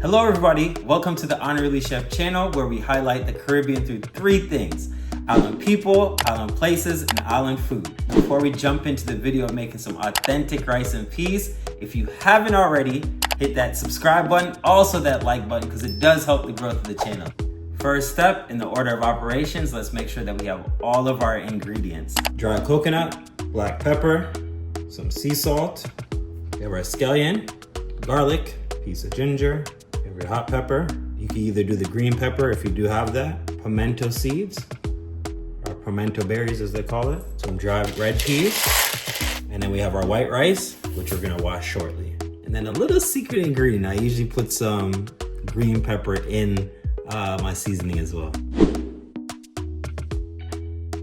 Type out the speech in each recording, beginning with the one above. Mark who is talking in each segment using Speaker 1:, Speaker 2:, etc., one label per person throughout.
Speaker 1: Hello everybody, welcome to the Unruly Chef channel where we highlight the Caribbean through three things: island people, island places, and island food. Before we jump into the video of making some authentic rice and peas, if you haven't already, hit that subscribe button, also that like button, because it does help the growth of the channel. First step in the order of operations, let's make sure that we have all of our ingredients. Dry coconut, black pepper, some sea salt, we have our scallion, garlic, piece of ginger, we have your hot pepper. You can either do the green pepper if you do have that, pimento seeds, or pimento berries as they call it, some dried red peas, and then we have our white rice, which we're gonna wash shortly. And then a little secret ingredient, I usually put some green pepper in my seasoning as well.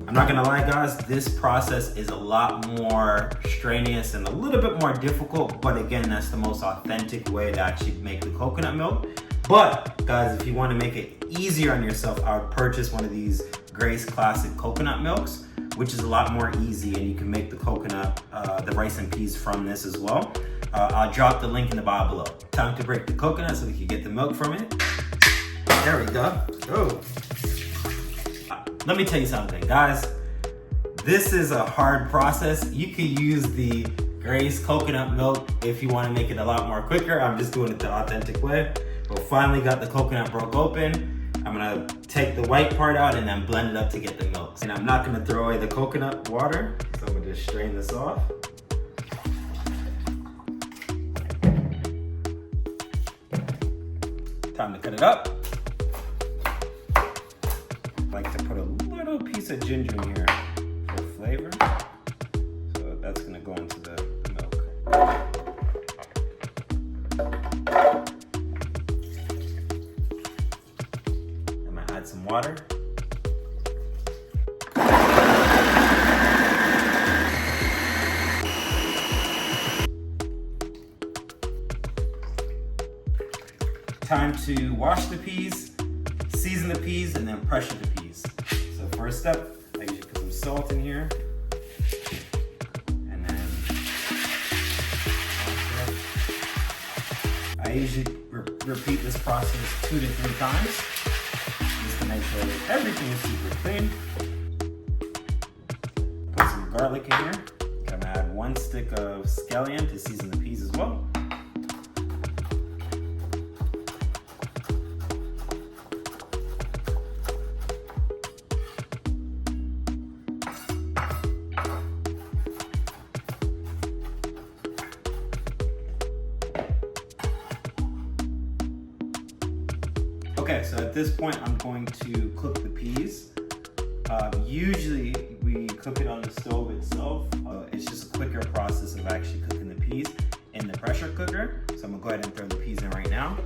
Speaker 1: I'm not gonna lie guys, this process is a lot more strenuous and a little bit more difficult, but again, that's the most authentic way to actually make the coconut milk. But guys, if you wanna make it easier on yourself, I would purchase one of these Grace Classic coconut milks, which is a lot more easy, and you can make the coconut, the rice and peas from this as well. I'll drop the link in the bio below. Time to break the coconut so we can get the milk from it. There we go. Oh. Let me tell you something, guys. This is a hard process. You can use the Grace coconut milk if you want to make it a lot more quicker. I'm just doing it the authentic way. But finally got the coconut broke open. I'm gonna take the white part out and then blend it up to get the milk. And I'm not gonna throw away the coconut water, so I'm gonna just strain this off. Time to cut it up. I like to put a little piece of ginger in here for flavor. So that's gonna go into the milk. I'm gonna add some water. Time to wash the peas, season the peas, and then pressure the peas. So first step, I usually put some salt in here. And then I usually repeat this process 2 to 3 times, just to make sure that everything is super clean. Put some garlic in here. I'm gonna add 1 stick of scallion to season the peas as well. Okay, so at this point, I'm going to cook the peas. Usually, we cook it on the stove itself. It's just a quicker process of actually cooking the peas in the pressure cooker. So I'm gonna go ahead and throw the peas in right now.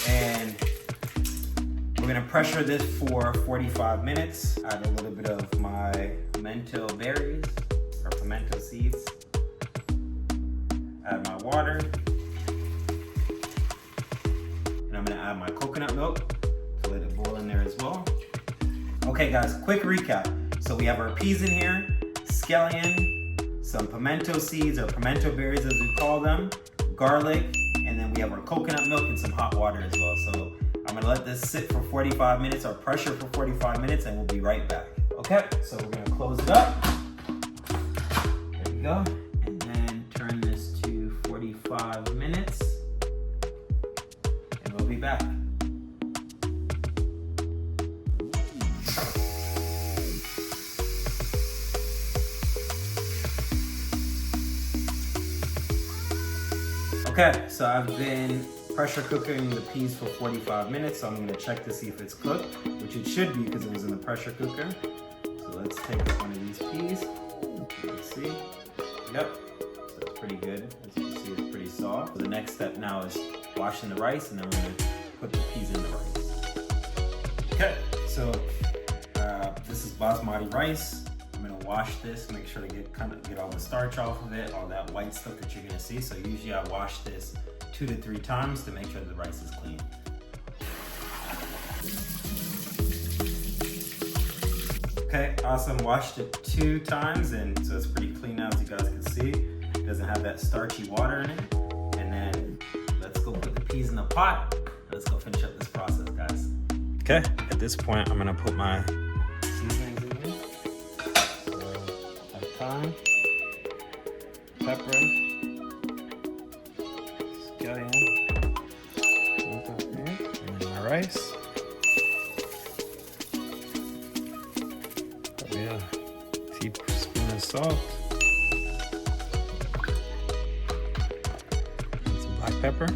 Speaker 1: And we're gonna pressure this for 45 minutes. Add a little bit of my pimento berries, or pimento seeds. Add my water. I'm gonna add my coconut milk to let it boil in there as well. Okay guys, quick recap. So we have our peas in here, scallion, some pimento seeds or pimento berries as we call them, garlic, and then we have our coconut milk and some hot water as well. So I'm gonna let this sit for 45 minutes or pressure for 45 minutes and we'll be right back. Okay, so we're gonna close it up. There we go. And then turn this to 45 minutes. We'll be back. Okay, so I've been pressure cooking the peas for 45 minutes, so I'm gonna check to see if it's cooked, which it should be because it was in the pressure cooker. So let's take one of these peas. Let's see. Yep, so it's pretty good. As you can see, it's pretty soft. So the next step now is washing the rice, and then we're gonna put the peas in the rice. Okay, so this is basmati rice. I'm gonna wash this, make sure to get all the starch off of it, all that white stuff that you're gonna see. So usually I wash this 2 to 3 times to make sure the rice is clean. Okay, awesome. Washed it 2 times, and so it's pretty clean now, as you guys can see. It doesn't have that starchy water in it. And then let's go put the peas in the pot. let's go finish up this process, guys. Okay, at this point, I'm gonna put my seasonings in here. So, thyme, pepper, scallion, and then my rice. Oh yeah, teaspoon of salt. And some black pepper.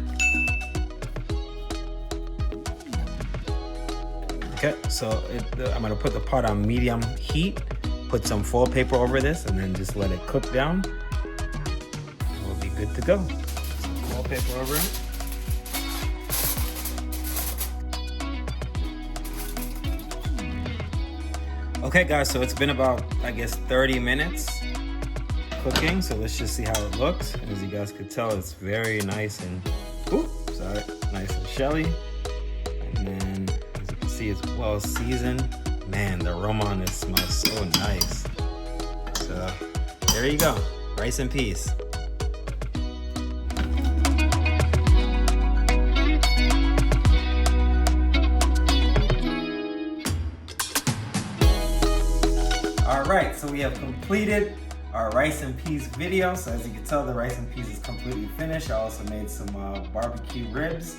Speaker 1: Okay, so I'm gonna put the pot on medium heat, put some foil paper over this, and then just let it cook down. And we'll be good to go. Some foil paper over it. Okay guys, so it's been about, I guess, 30 minutes cooking, so let's just see how it looks. And as you guys could tell, it's very nice and, nice and shelly. And then, as you can see, it's well seasoned. Man, the aroma on this smells so nice. So, there you go, rice and peas. Alright, so we have completed our rice and peas video. So as you can tell, the rice and peas is completely finished. I also made some barbecue ribs.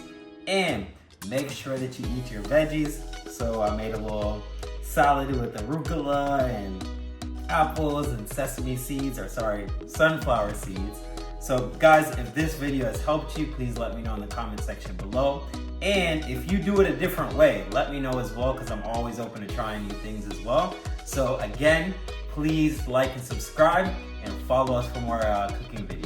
Speaker 1: And make sure that you eat your veggies. So I made a little salad with arugula and apples and sesame seeds, sunflower seeds. So guys, if this video has helped you, please let me know in the comment section below. And if you do it a different way, let me know as well, because I'm always open to trying new things as well. So again, please like and subscribe and follow us for more cooking videos.